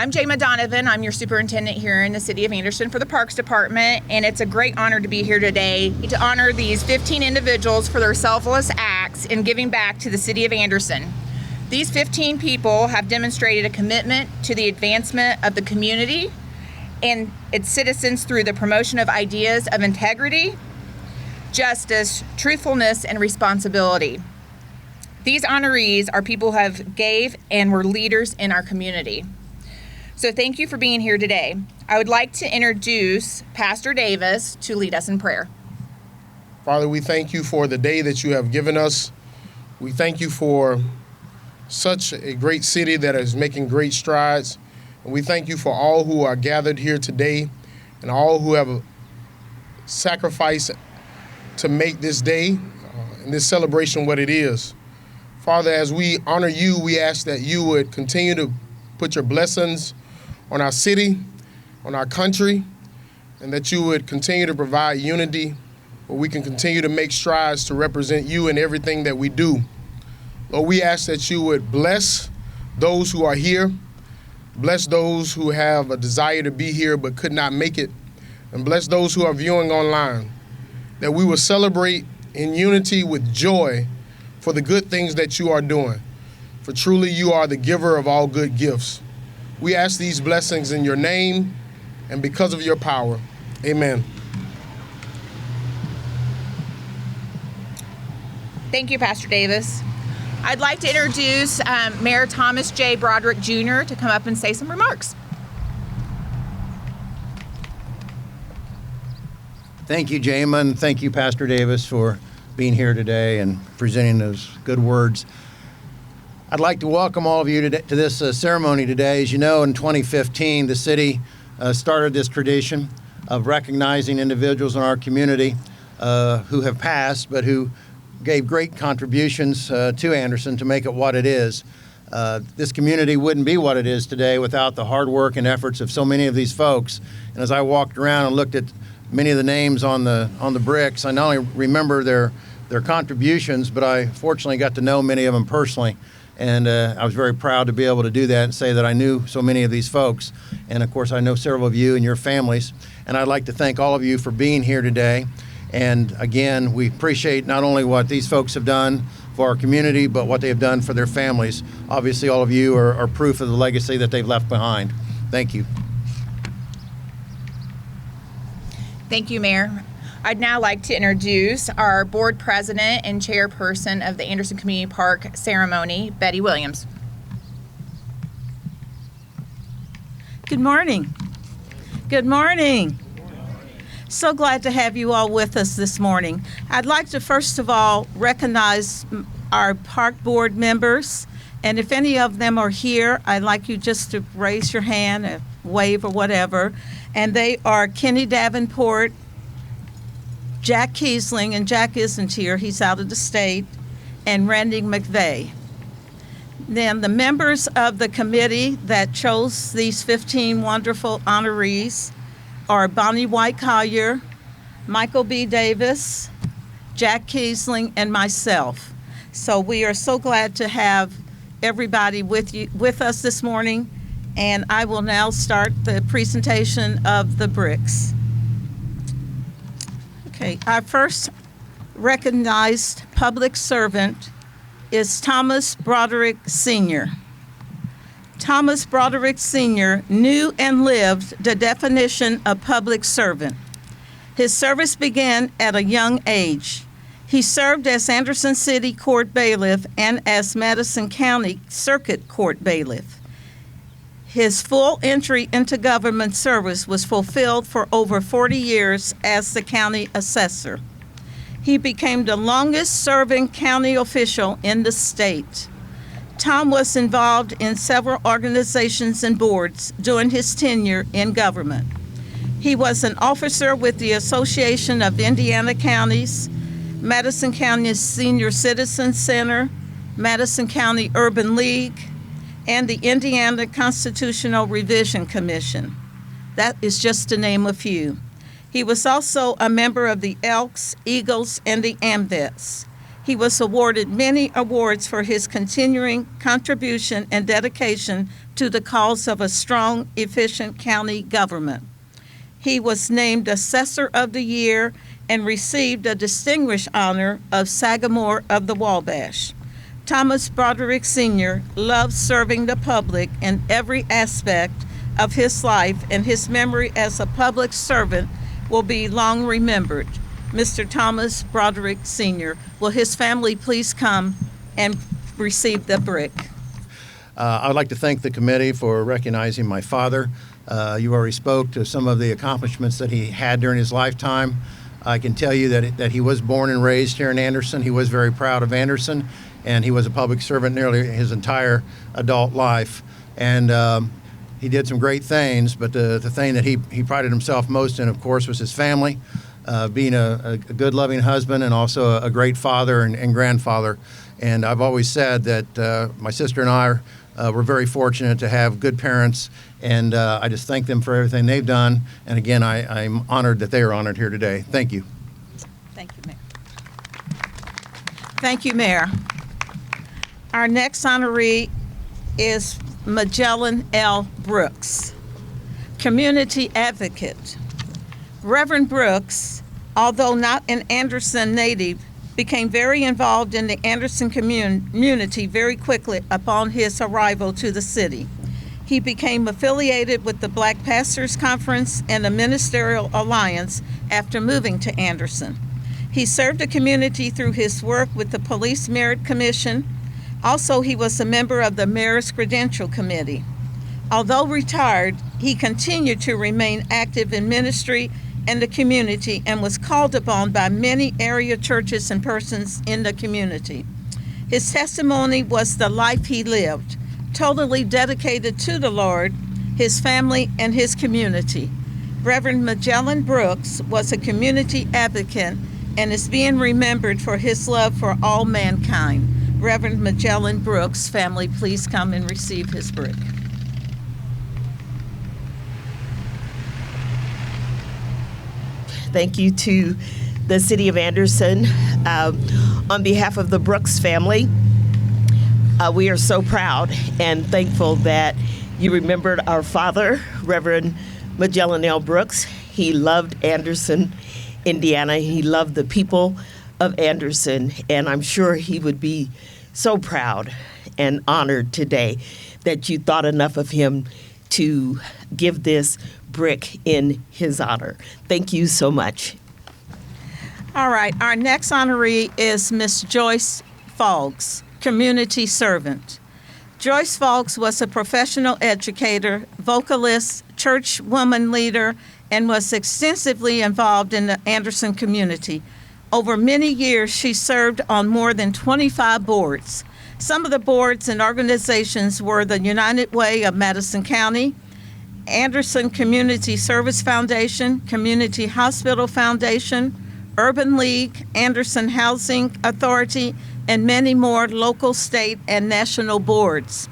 I'm Jayma Donovan. I'm your superintendent here in the City of Anderson for the Parks Department, and it's a great honor to be here today to honor these 15 individuals for their selfless acts in giving back to the City of Anderson. These 15 people have demonstrated a commitment to the advancement of the community and its citizens through the promotion of ideas of integrity, justice, truthfulness, and responsibility. These honorees are people who have gave and were leaders in our community. So thank you for being here today. I would like to introduce Pastor Davis to lead us in prayer. Father, we thank you for the day that you have given us. We thank you for such a great city that is making great strides. And we thank you for all who are gathered here today and all who have sacrificed to make this day and this celebration what it is. Father, as we honor you, we ask that you would continue to put your blessings on our city, on our country, and that you would continue to provide unity where we can continue to make strides to represent you in everything that we do. Lord, we ask that you would bless those who are here, bless those who have a desire to be here but could not make it, and bless those who are viewing online, that we will celebrate in unity with joy for the good things that you are doing. For truly you are the giver of all good gifts. We ask these blessings in your name and because of your power. Amen. Thank you, Pastor Davis. I'd like to introduce Mayor Thomas J. Broderick Jr. to come up and say some remarks. Thank you, Jayma, and thank you, Pastor Davis, for being here today and presenting those good words. I'd like to welcome all of you to this ceremony today. As you know, in 2015, the city started this tradition of recognizing individuals in our community who have passed, but who gave great contributions to Anderson to make it what it is. This community wouldn't be what it is today without the hard work and efforts of so many of these folks. And as I walked around and looked at many of the names on the bricks, I not only remember their contributions, but I fortunately got to know many of them personally. And I was very proud to be able to do that and say that I knew so many of these folks. And of course, I know several of you and your families. And I'd like to thank all of you for being here today. And again, we appreciate not only what these folks have done for our community, but what they have done for their families. Obviously, all of you are proof of the legacy that they've left behind. Thank you. Thank you, Mayor. I'd now like to introduce our board president and chairperson of the Anderson Community Park ceremony, Betty Williams. Good morning. Good morning. So glad to have you all with us this morning. I'd like to first of all recognize our park board members, and if any of them are here, I'd like you just to raise your hand, or wave or whatever. And they are Kenny Davenport, Jack Kiesling, and Jack isn't here, he's out of the state, and Randy McVeigh. Then the members of the committee that chose these 15 wonderful honorees are Bonnie White Collier, Michael B. Davis, Jack Kiesling, and myself. So we are so glad to have everybody with us this morning, and I will now start the presentation of the bricks. Okay, our first recognized public servant is Thomas Broderick Sr. Thomas Broderick Sr. knew and lived the definition of public servant. His service began at a young age. He served as Anderson City Court Bailiff and as Madison County Circuit Court Bailiff. His full entry into government service was fulfilled for over 40 years as the county assessor. He became the longest-serving county official in the state. Tom was involved in several organizations and boards during his tenure in government. He was an officer with the Association of Indiana Counties, Madison County Senior Citizen Center, Madison County Urban League, and the Indiana Constitutional Revision Commission. That is just to name a few. He was also a member of the Elks, Eagles, and the AMVETS. He was awarded many awards for his continuing contribution and dedication to the cause of a strong, efficient county government. He was named Assessor of the Year and received a distinguished honor of Sagamore of the Wabash. Thomas Broderick Sr. loved serving the public in every aspect of his life, and his memory as a public servant will be long remembered. Mr. Thomas Broderick Sr., will his family please come and receive the brick? I'd like to thank the committee for recognizing my father. You already spoke to some of the accomplishments that he had during his lifetime. I can tell you that he was born and raised here in Anderson. He was very proud of Anderson, and he was a public servant nearly his entire adult life. And he did some great things, but the thing that he prided himself most in, of course, was his family, being a good, loving husband and also a great father and grandfather. And I've always said that my sister and I were very fortunate to have good parents, and I just thank them for everything they've done. And again, I'm honored that they are honored here today. Thank you. Thank you, Mayor. Thank you, Mayor. Our next honoree is Magellan L. Brooks, community advocate. Reverend Brooks, although not an Anderson native, became very involved in the Anderson community very quickly upon his arrival to the city. He became affiliated with the Black Pastors Conference and the Ministerial Alliance after moving to Anderson. He served the community through his work with the Police Merit Commission. Also, he was a member of the Mayor's Credential Committee. Although retired, he continued to remain active in ministry and the community and was called upon by many area churches and persons in the community. His testimony was the life he lived, totally dedicated to the Lord, his family, and his community. Reverend Magellan Brooks was a community advocate and is being remembered for his love for all mankind. Reverend Magellan Brooks, family, please come and receive his brick. Thank you to the City of Anderson. On behalf of the Brooks family, we are so proud and thankful that you remembered our father, Reverend Magellan L. Brooks. He loved Anderson, Indiana. He loved the people of Anderson, and I'm sure he would be so proud and honored today that you thought enough of him to give this brick in his honor. Thank you so much. All right, our next honoree is Miss Joyce Foggs, community servant. Joyce Foggs was a professional educator, vocalist, church woman leader, and was extensively involved in the Anderson community. Over many years, she served on more than 25 boards. Some of the boards and organizations were the United Way of Madison County, Anderson Community Service Foundation, Community Hospital Foundation, Urban League, Anderson Housing Authority, and many more local, state, and national boards.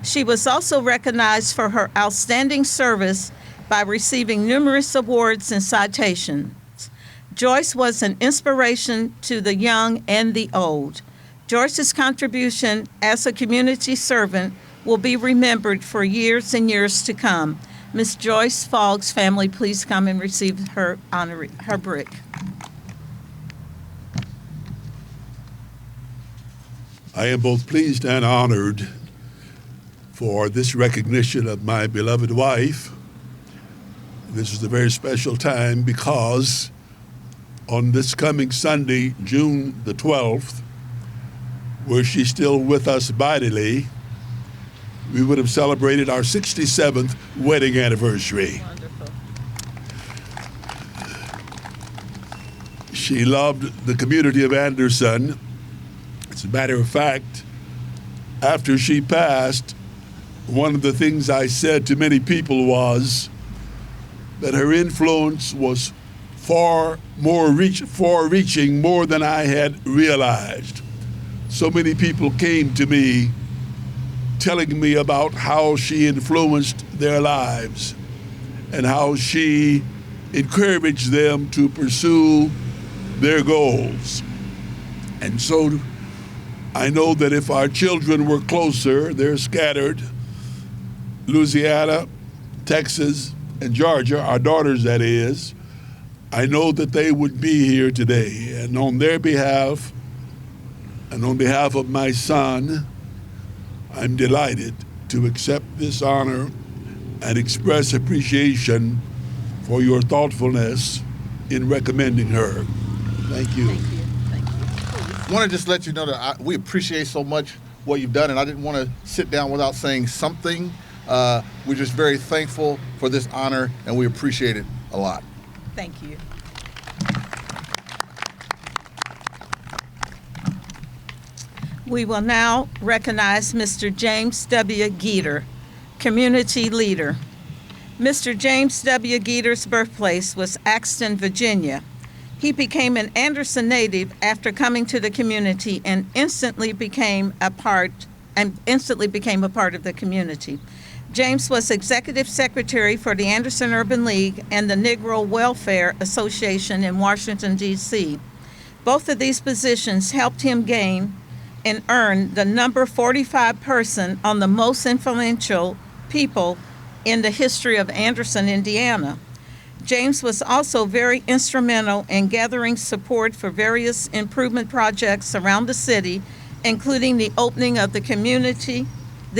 She was also recognized for her outstanding service by receiving numerous awards and citations. Joyce was an inspiration to the young and the old. Joyce's contribution as a community servant will be remembered for years and years to come. Miss Joyce Foggs, family, please come and receive her brick. I am both pleased and honored for this recognition of my beloved wife. This is a very special time because on this coming Sunday, June the 12th, were she still with us bodily, we would have celebrated our 67th wedding anniversary. Wonderful. She loved the community of Anderson. As a matter of fact, after she passed, one of the things I said to many people was that her influence was far-reaching more than I had realized. So many people came to me telling me about how she influenced their lives and how she encouraged them to pursue their goals. And so I know that if our children were closer, they're scattered, Louisiana, Texas, and Georgia, our daughters that is, I know that they would be here today. And on their behalf, and on behalf of my son, I'm delighted to accept this honor and express appreciation for your thoughtfulness in recommending her. Thank you. I want to just let you know that we appreciate so much what you've done, and I didn't want to sit down without saying something. We're just very thankful for this honor, and we appreciate it a lot. Thank you. We will now recognize Mr. James W. Geeter, Community Leader. Mr. James W. Geeter's birthplace was Axton, Virginia. He became an Anderson native after coming to the community and instantly became a part of the community. James was Executive Secretary for the Anderson Urban League and the Negro Welfare Association in Washington, D.C. Both of these positions helped him gain and earn the number 45 person on the most influential people in the history of Anderson, Indiana. James was also very instrumental in gathering support for various improvement projects around the city, including the opening of the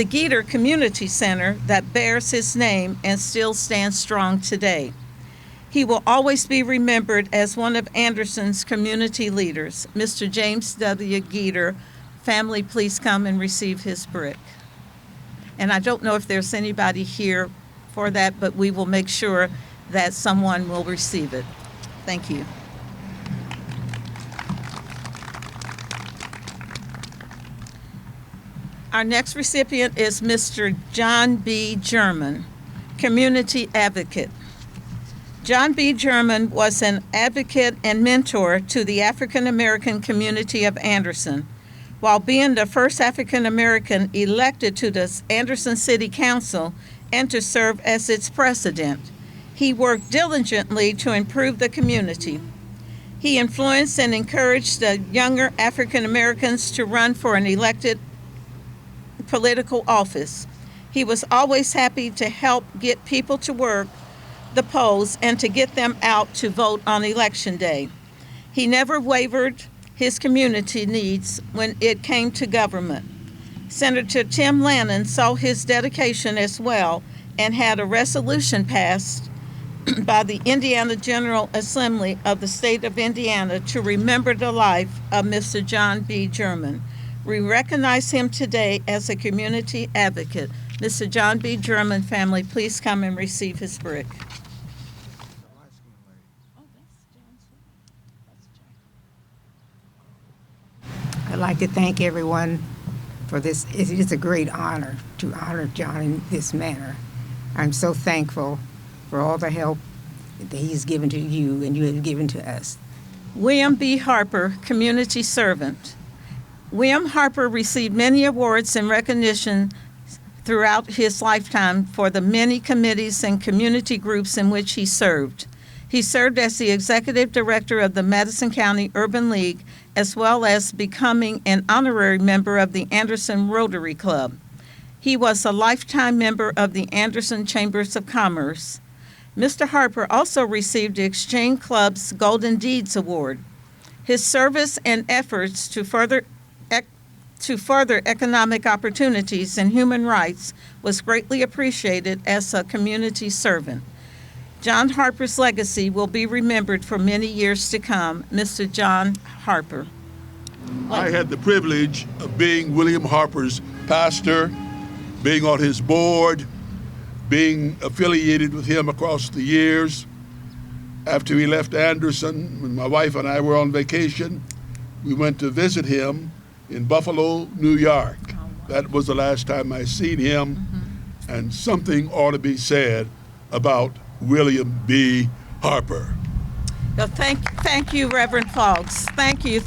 Geeter Community Center that bears his name and still stands strong today. He will always be remembered as one of Anderson's community leaders. Mr. James W. Geeter, family, please come and receive his brick. And I don't know if there's anybody here for that, but we will make sure that someone will receive it. Thank you. Our next recipient is Mr. John B. German, Community Advocate. John B. German was an advocate and mentor to the African American community of Anderson. While being the first African American elected to the Anderson City Council and to serve as its president, he worked diligently to improve the community. He influenced and encouraged the younger African Americans to run for an elected political office. He was always happy to help get people to work the polls and to get them out to vote on election day. He never wavered his community needs when it came to government. Senator Tim Lannon saw his dedication as well and had a resolution passed by the Indiana General Assembly of the state of Indiana to remember the life of Mr. John B. German. We recognize him today as a community advocate. Mr. John B. German, family, please come and receive his brick. I'd like to thank everyone for this. It is a great honor to honor John in this manner. I'm so thankful for all the help that he's given to you and you have given to us. William B. Harper, Community Servant. William Harper received many awards and recognition throughout his lifetime for the many committees and community groups in which he served. He served as the executive director of the Madison County Urban League, as well as becoming an honorary member of the Anderson Rotary Club. He was a lifetime member of the Anderson Chambers of Commerce. Mr. Harper also received the Exchange Club's Golden Deeds Award. His service and efforts to further economic opportunities and human rights was greatly appreciated as a community servant. John Harper's legacy will be remembered for many years to come. Mr. John Harper. I had the privilege of being William Harper's pastor, being on his board, being affiliated with him across the years. After he left Anderson, when my wife and I were on vacation, we went to visit him in Buffalo, New York. That was the last time I seen him, and something ought to be said about William B. Harper. Well, thank you, Reverend Fox. Thank you.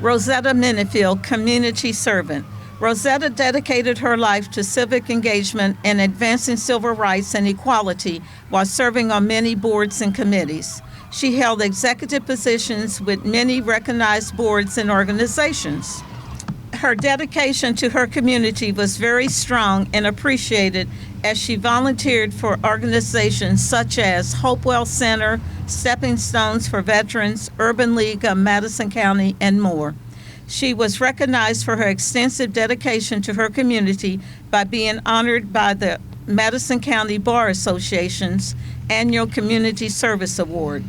Rosetta Minifield, Community Servant. Rosetta dedicated her life to civic engagement and advancing civil rights and equality while serving on many boards and committees. She held executive positions with many recognized boards and organizations. Her dedication to her community was very strong and appreciated as she volunteered for organizations such as Hopewell Center, Stepping Stones for Veterans, Urban League of Madison County, and more. She was recognized for her extensive dedication to her community by being honored by the Madison County Bar Association's annual Community Service Award,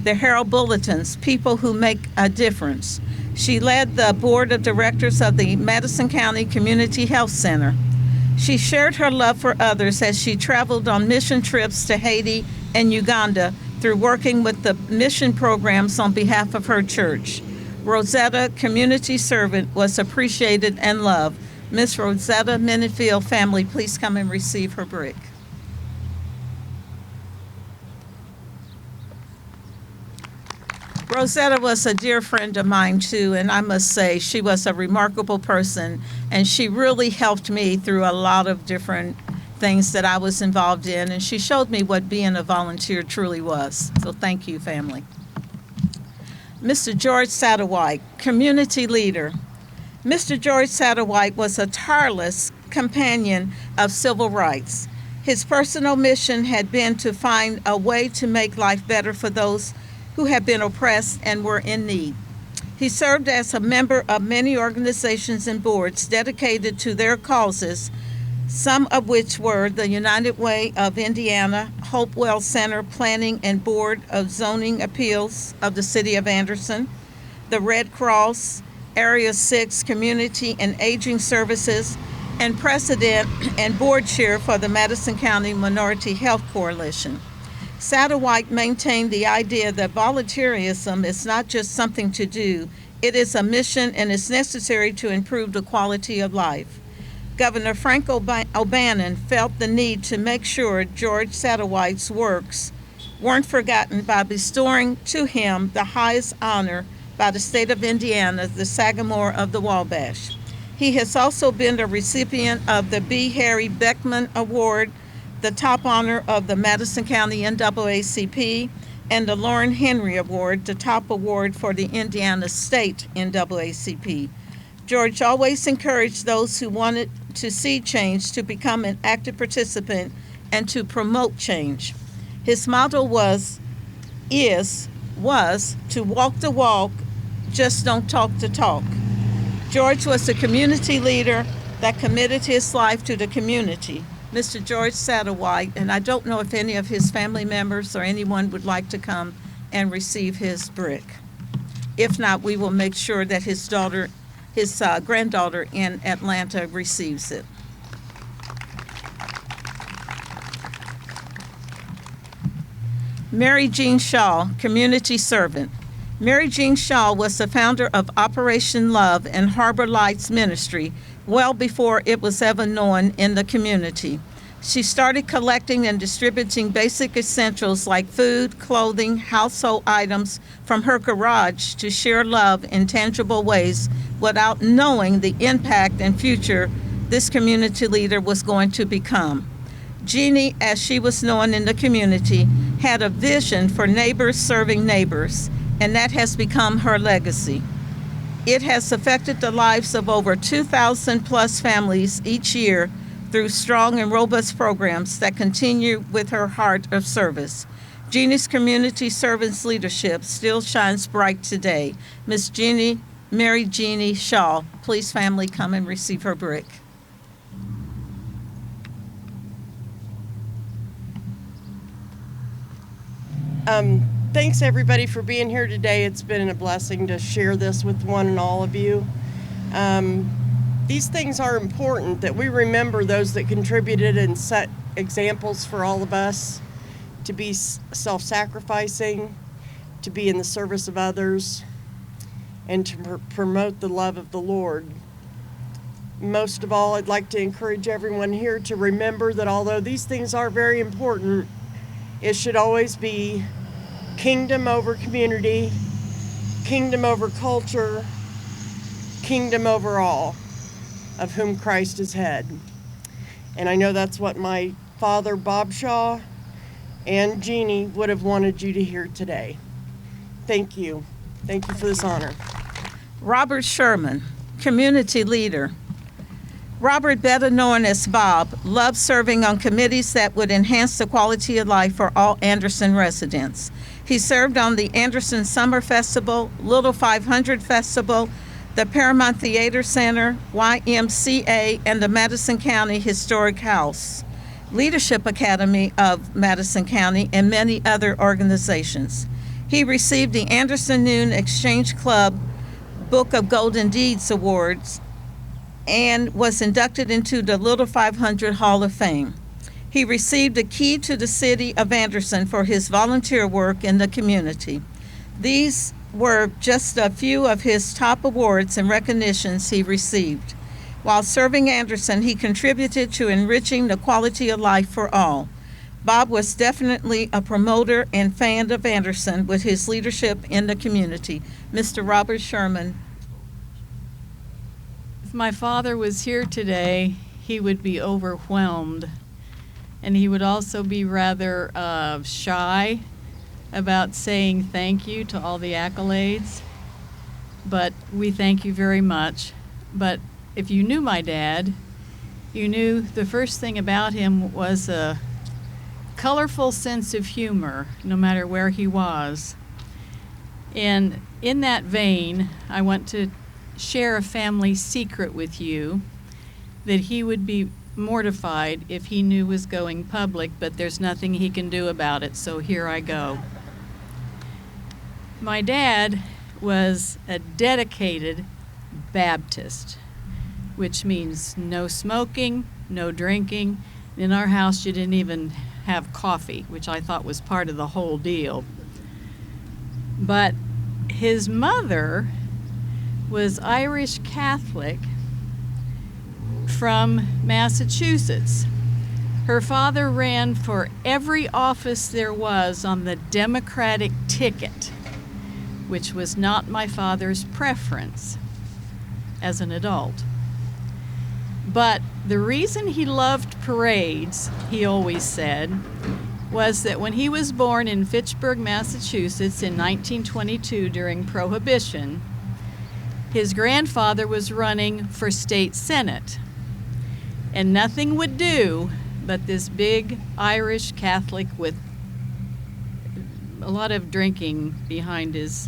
the Herald Bulletin's People Who Make a Difference. She led the board of directors of the Madison County Community Health Center. She shared her love for others as she traveled on mission trips to Haiti and Uganda through working with the mission programs on behalf of her church. Rosetta, community servant, was appreciated and loved. Miss Rosetta Minifield family, please come and receive her brick. Rosetta was a dear friend of mine too, and I must say she was a remarkable person, and she really helped me through a lot of different things that I was involved in, and she showed me what being a volunteer truly was. So thank you, family. Mr. George Satterwhite, community leader. Mr. George Satterwhite was a tireless companion of civil rights. His personal mission had been to find a way to make life better for those who had been oppressed and were in need. He served as a member of many organizations and boards dedicated to their causes, some of which were the United Way of Indiana, Hopewell Center Planning and Board of Zoning Appeals of the City of Anderson, the Red Cross, Area 6 Community and Aging Services, and president and board chair for the Madison County Minority Health Coalition. Satterwhite maintained the idea that volunteerism is not just something to do, it is a mission and is necessary to improve the quality of life. Governor Frank O'Bannon felt the need to make sure George Satterwhite's works weren't forgotten by bestowing to him the highest honor by the state of Indiana, the Sagamore of the Wabash. He has also been the recipient of the B. Harry Beckman Award, the top honor of the Madison County NAACP, and the Lauren Henry Award, the top award for the Indiana State NAACP. George always encouraged those who wanted to see change to become an active participant and to promote change. His motto was to walk the walk, just don't talk the talk. George was a community leader that committed his life to the community. Mr. George Satterwhite, and I don't know if any of his family members or anyone would like to come and receive his brick. If not, we will make sure that his granddaughter in Atlanta receives it. Mary Jean Shaw, community servant. Mary Jean Shaw was the founder of Operation Love and Harbor Lights Ministry well before it was ever known in the community. She started collecting and distributing basic essentials like food, clothing, household items from her garage to share love in tangible ways without knowing the impact and future this community leader was going to become. Jeannie, as she was known in the community, had a vision for neighbors serving neighbors, and that has become her legacy. It has affected the lives of over 2,000 plus families each year through strong and robust programs that continue with her heart of service. Jeannie's community servants leadership still shines bright today. Miss Mary Jeannie Shaw, please family come and receive her brick. Thanks everybody for being here today. It's been a blessing to share this with one and all of you. These things are important, that we remember those that contributed and set examples for all of us to be self-sacrificing, to be in the service of others, and to promote the love of the Lord. Most of all, I'd like to encourage everyone here to remember that although these things are very important, it should always be kingdom over community, kingdom over culture, kingdom over all, of whom Christ is head. And I know that's what my father, Bob Shaw, and Jeannie would have wanted you to hear today. Thank you. Thank you for this honor. Robert Sherman. Community leader. Robert, better known as Bob, loved serving on committees that would enhance the quality of life for all Anderson residents. He served on the Anderson Summer Festival, Little 500 Festival, the Paramount Theater Center, YMCA, and the Madison County Historic House, Leadership Academy of Madison County, and many other organizations. He received the Anderson Noon Exchange Club Book of Golden Deeds Awards and was inducted into the Little 500 Hall of Fame. He received a key to the city of Anderson for his volunteer work in the community. These were just a few of his top awards and recognitions he received. While serving Anderson, he contributed to enriching the quality of life for all. Bob was definitely a promoter and fan of Anderson with his leadership in the community. Mr. Robert Sherman. If my father was here today, he would be overwhelmed. And he would also be rather shy about saying thank you to all the accolades. But we thank you very much. But if you knew my dad, you knew the first thing about him was a colorful sense of humor, no matter where he was. And in that vein, I want to share a family secret with you that he would be mortified if he knew was going public, but there's nothing he can do about it, so here I go. My dad was a dedicated Baptist, which means no smoking, no drinking. In our house, you didn't even have coffee, which I thought was part of the whole deal. But his mother was Irish Catholic from Massachusetts. Her father ran for every office there was on the Democratic ticket, which was not my father's preference as an adult. But the reason he loved parades, he always said, was that when he was born in Fitchburg, Massachusetts in 1922 during Prohibition, his grandfather was running for state senate, and nothing would do but this big Irish Catholic with a lot of drinking behind his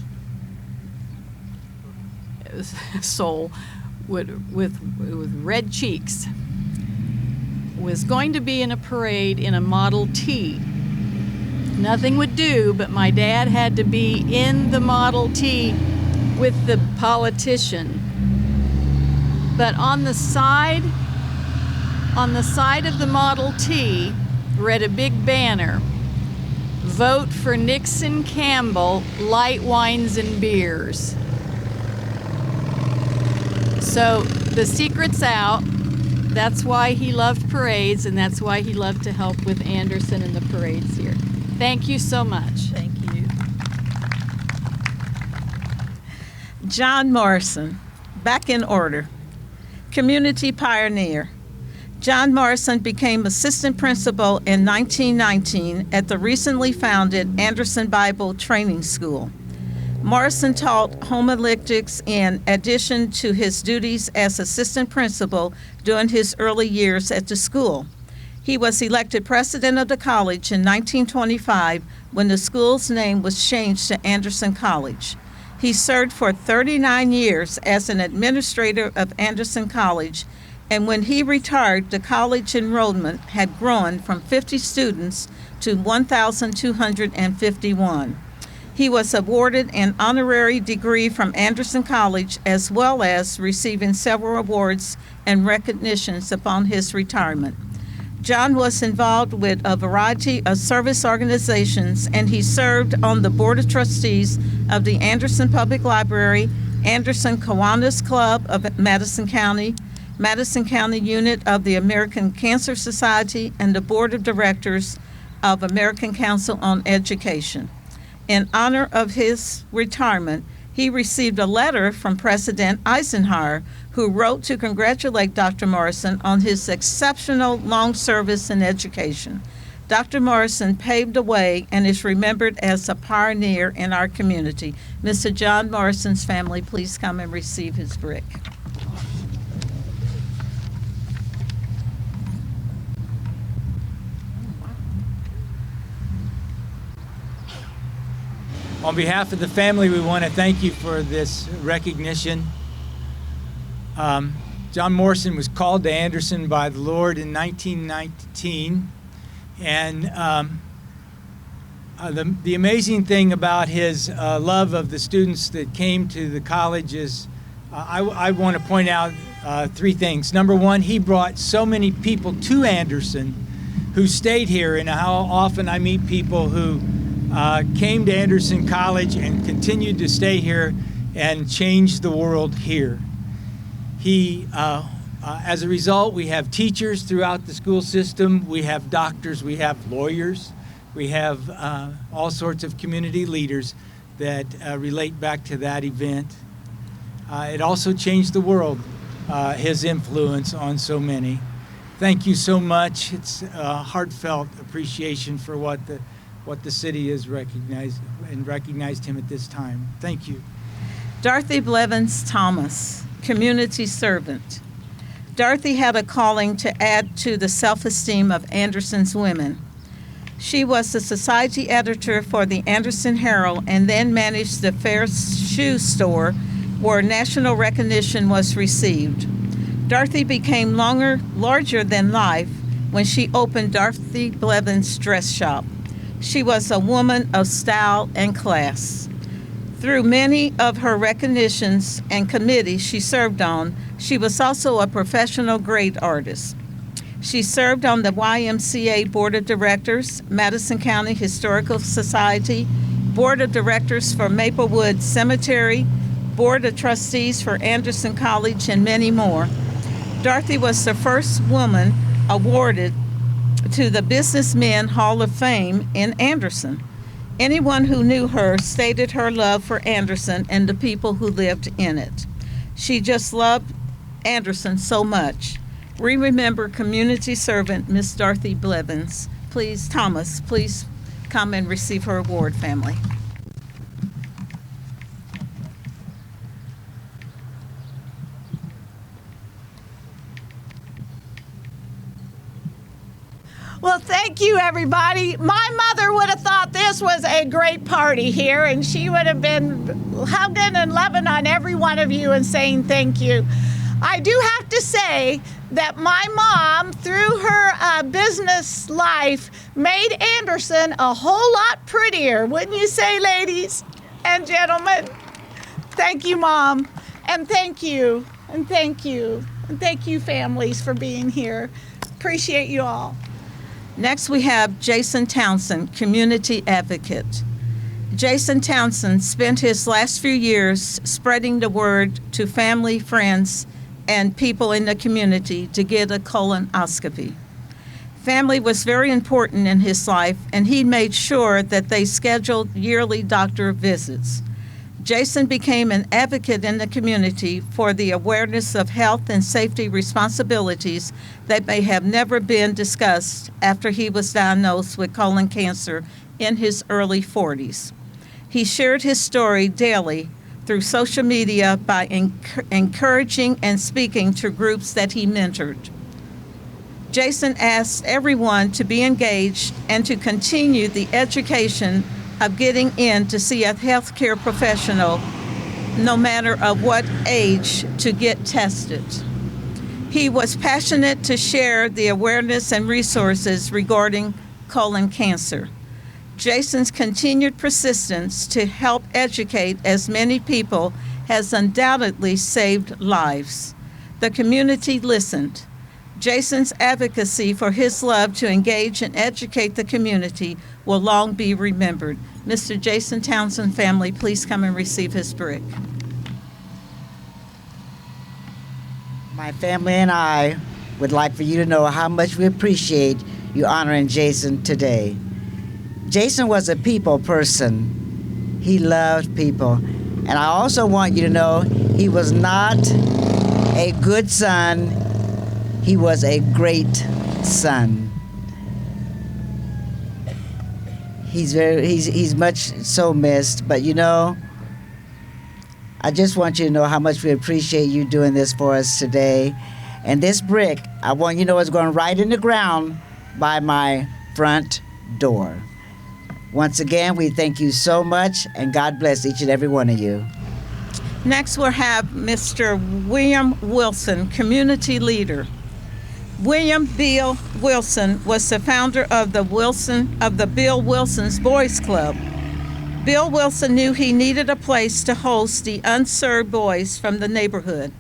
soul, with red cheeks, was going to be in a parade in a Model T. Nothing would do, but my dad had to be in the Model T with the politician. But on the side of the Model T read a big banner, "Vote for Nixon Campbell, light wines and beers." So the secret's out. That's why he loved parades, and that's why he loved to help with Anderson and the parades here. Thank you so much. Thank you. John Morrison, back in order. Community pioneer. John Morrison became assistant principal in 1919 at the recently founded Anderson Bible Training School. Morrison taught homiletics in addition to his duties as assistant principal during his early years at the school. He was elected president of the college in 1925 when the school's name was changed to Anderson College. He served for 39 years as an administrator of Anderson College, and when he retired, the college enrollment had grown from 50 students to 1,251. He was awarded an honorary degree from Anderson College, as well as receiving several awards and recognitions upon his retirement. John was involved with a variety of service organizations, and he served on the Board of Trustees of the Anderson Public Library, Anderson Kiwanis Club of Madison County Unit of the American Cancer Society, and the Board of Directors of American Council on Education. In honor of his retirement, he received a letter from President Eisenhower, who wrote to congratulate Dr. Morrison on his exceptional long service in education. Dr. Morrison paved the way and is remembered as a pioneer in our community. Mr. John Morrison's family, please come and receive his brick. On behalf of the family, we want to thank you for this recognition. John Morrison was called to Anderson by the Lord in 1919, and the amazing thing about his love of the students that came to the college is I want to point out 3 things. Number one, he brought so many people to Anderson who stayed here, and how often I meet people who came to Anderson College and continued to stay here and changed the world here. As a result, we have teachers throughout the school system, we have doctors, we have lawyers, we have all sorts of community leaders that relate back to that event. It also changed the world, his influence on so many. Thank you so much. It's a heartfelt appreciation for what the city has recognized and recognized him at this time. Thank you. Dorothy Blevins Thomas, community servant. Dorothy had a calling to add to the self-esteem of Anderson's women. She was the society editor for the Anderson Herald and then managed the Fair Shoe Store, where national recognition was received. Dorothy became larger than life when she opened Dorothy Blevins Dress Shop. She was a woman of style and class. Through many of her recognitions and committees she served on, she was also a professional grade artist. She served on the YMCA Board of Directors, Madison County Historical Society, Board of Directors for Maplewood Cemetery, Board of Trustees for Anderson College, and many more. Dorothy was the first woman awarded to the Businessmen Hall of Fame in Anderson. Anyone who knew her stated her love for Anderson and the people who lived in it. She just loved Anderson so much. We remember community servant Miss Dorothy Blevins. Please, Thomas, please come and receive her award, family. Well, thank you, everybody. My mother would have thought this was a great party here, and she would have been hugging and loving on every one of you and saying thank you. I do have to say that my mom, through her business life, made Anderson a whole lot prettier. Wouldn't you say, ladies and gentlemen? Thank you, Mom. And thank you. And thank you. And thank you, families, for being here. Appreciate you all. Next, we have Jason Townsend, community advocate. Jason Townsend spent his last few years spreading the word to family, friends, and people in the community to get a colonoscopy. Family was very important in his life, and he made sure that they scheduled yearly doctor visits. Jason became an advocate in the community for the awareness of health and safety responsibilities that may have never been discussed after he was diagnosed with colon cancer in his early 40s. He shared his story daily through social media by encouraging and speaking to groups that he mentored. Jason asked everyone to be engaged and to continue the education of getting in to see a healthcare professional, no matter of what age, to get tested. He was passionate to share the awareness and resources regarding colon cancer. Jason's continued persistence to help educate as many people has undoubtedly saved lives. The community listened. Jason's advocacy for his love to engage and educate the community will long be remembered. Mr. Jason Townsend family, please come and receive his brick. My family and I would like for you to know how much we appreciate you honoring Jason today. Jason was a people person. He loved people. And I also want you to know he was not a good son. He was a great son. He's much so missed, but you know, I just want you to know how much we appreciate you doing this for us today. And this brick, I want you to know, is going right in the ground by my front door. Once again, we thank you so much, and God bless each and every one of you. Next, we'll have Mr. William Wilson, community leader. William Bill Wilson was the founder of the Bill Wilson's Boys Club. Bill Wilson knew he needed a place to host the unserved boys from the neighborhood.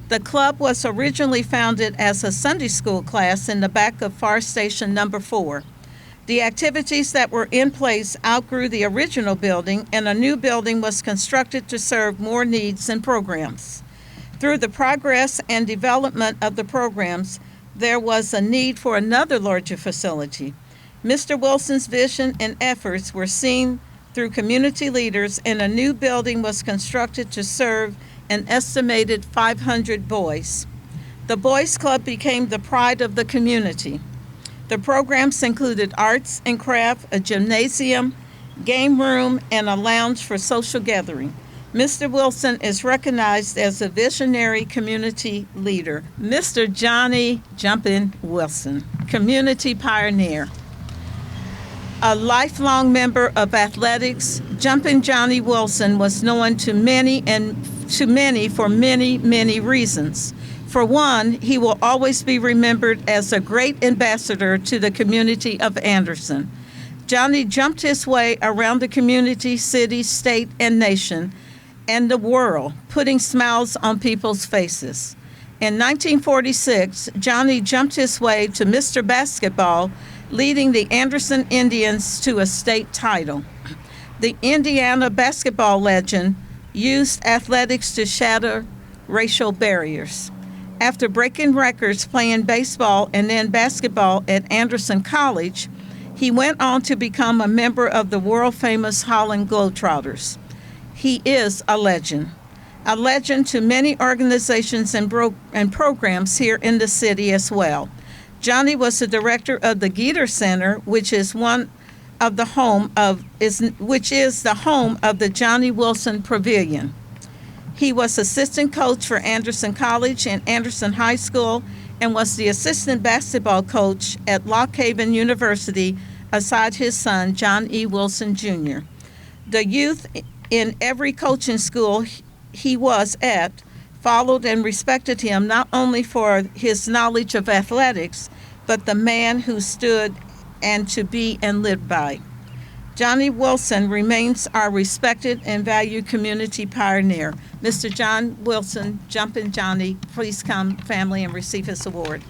The club was originally founded as a Sunday school class in the back of Fire Station Number 4. The activities that were in place outgrew the original building, and a new building was constructed to serve more needs and programs. Through the progress and development of the programs, there was a need for another larger facility. Mr. Wilson's vision and efforts were seen through community leaders, and a new building was constructed to serve an estimated 500 boys. The Boys Club became the pride of the community. The programs included arts and craft, a gymnasium, game room, and a lounge for social gathering. Mr. Wilson is recognized as a visionary community leader. Mr. Johnny Jumpin' Wilson, community pioneer. A lifelong member of athletics, Jumpin' Johnny Wilson was known to many for many reasons. For one, he will always be remembered as a great ambassador to the community of Anderson. Johnny jumped his way around the community, city, state, and nation, and the world, putting smiles on people's faces. In 1946, Johnny jumped his way to Mr. Basketball, leading the Anderson Indians to a state title. The Indiana basketball legend used athletics to shatter racial barriers. After breaking records playing baseball and then basketball at Anderson College, he went on to become a member of the world-famous Harlem Globetrotters. He is a legend to many organizations and programs here in the city as well. Johnny was the director of the Geter Center, which is the home of the Johnny Wilson Pavilion. He was assistant coach for Anderson College and Anderson High School, and was the assistant basketball coach at Lock Haven University aside his son, John E. Wilson Jr. The youth in every coaching school he was at followed and respected him not only for his knowledge of athletics, but the man who stood and to be and lived by. Johnny Wilson remains our respected and valued community pioneer. Mr. John Wilson, Jumpin' Johnny, please come, family, and receive his award.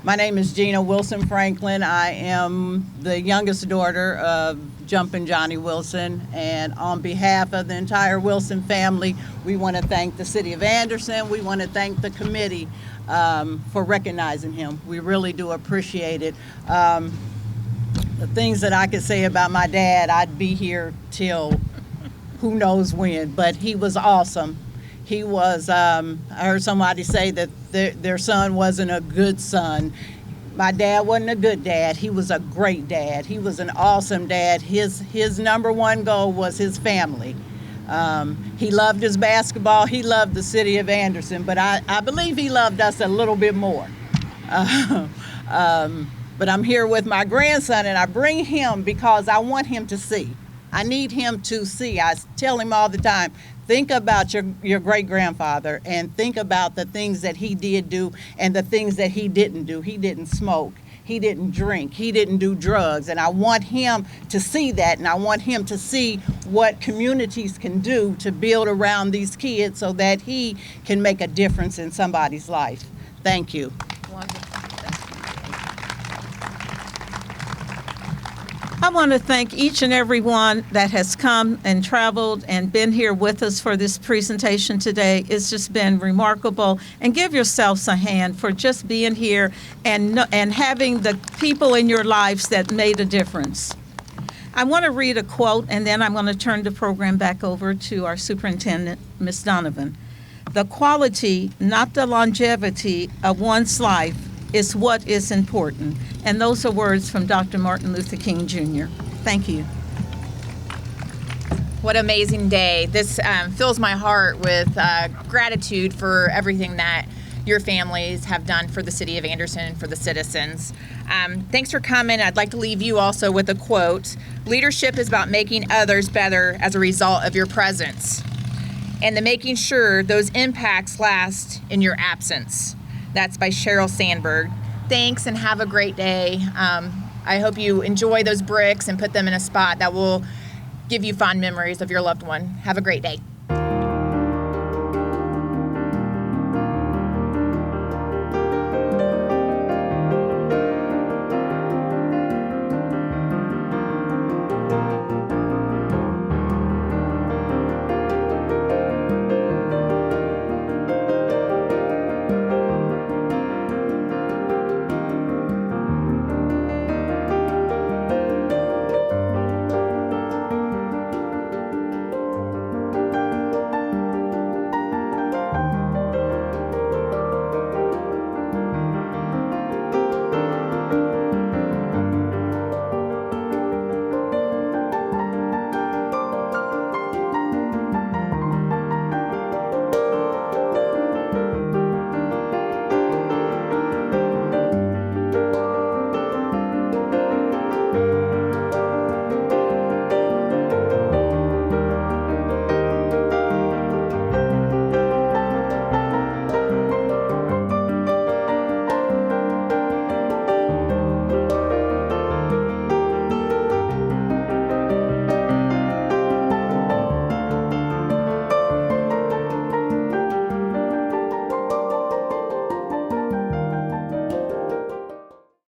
My name is Gina Wilson Franklin. I am the youngest daughter of Jumpin' Johnny Wilson, and on behalf of the entire Wilson family, we want to thank the City of Anderson. We want to thank the committee for recognizing him. We really do appreciate it. The things that I could say about my dad, I'd be here till who knows when, but he was awesome. He was, I heard somebody say that their son wasn't a good son. My dad wasn't a good dad. He was a great dad. He was an awesome dad. His number one goal was his family. He loved his basketball. He loved the city of Anderson, but I believe he loved us a little bit more. But I'm here with my grandson, and I bring him because I want him to see. I need him to see. I tell him all the time, think about your great-grandfather and think about the things that he did do and the things that he didn't do. He didn't smoke. He didn't drink. He didn't do drugs. And I want him to see that, and I want him to see what communities can do to build around these kids so that he can make a difference in somebody's life. Thank you. I want to thank each and every one that has come and traveled and been here with us for this presentation today. It's just been remarkable. And give yourselves a hand for just being here and having the people in your lives that made a difference. I want to read a quote, and then I'm going to turn the program back over to our superintendent, Ms. Donovan. The quality, not the longevity, of one's life is what is important. And those are words from Dr. Martin Luther King Jr. Thank you. What an amazing day. This fills my heart with gratitude for everything that your families have done for the city of Anderson and for the citizens. Thanks for coming. I'd like to leave you also with a quote. Leadership is about making others better as a result of your presence, and the making sure those impacts last in your absence. That's by Sheryl Sandberg. Thanks, and have a great day. I hope you enjoy those bricks and put them in a spot that will give you fond memories of your loved one. Have a great day.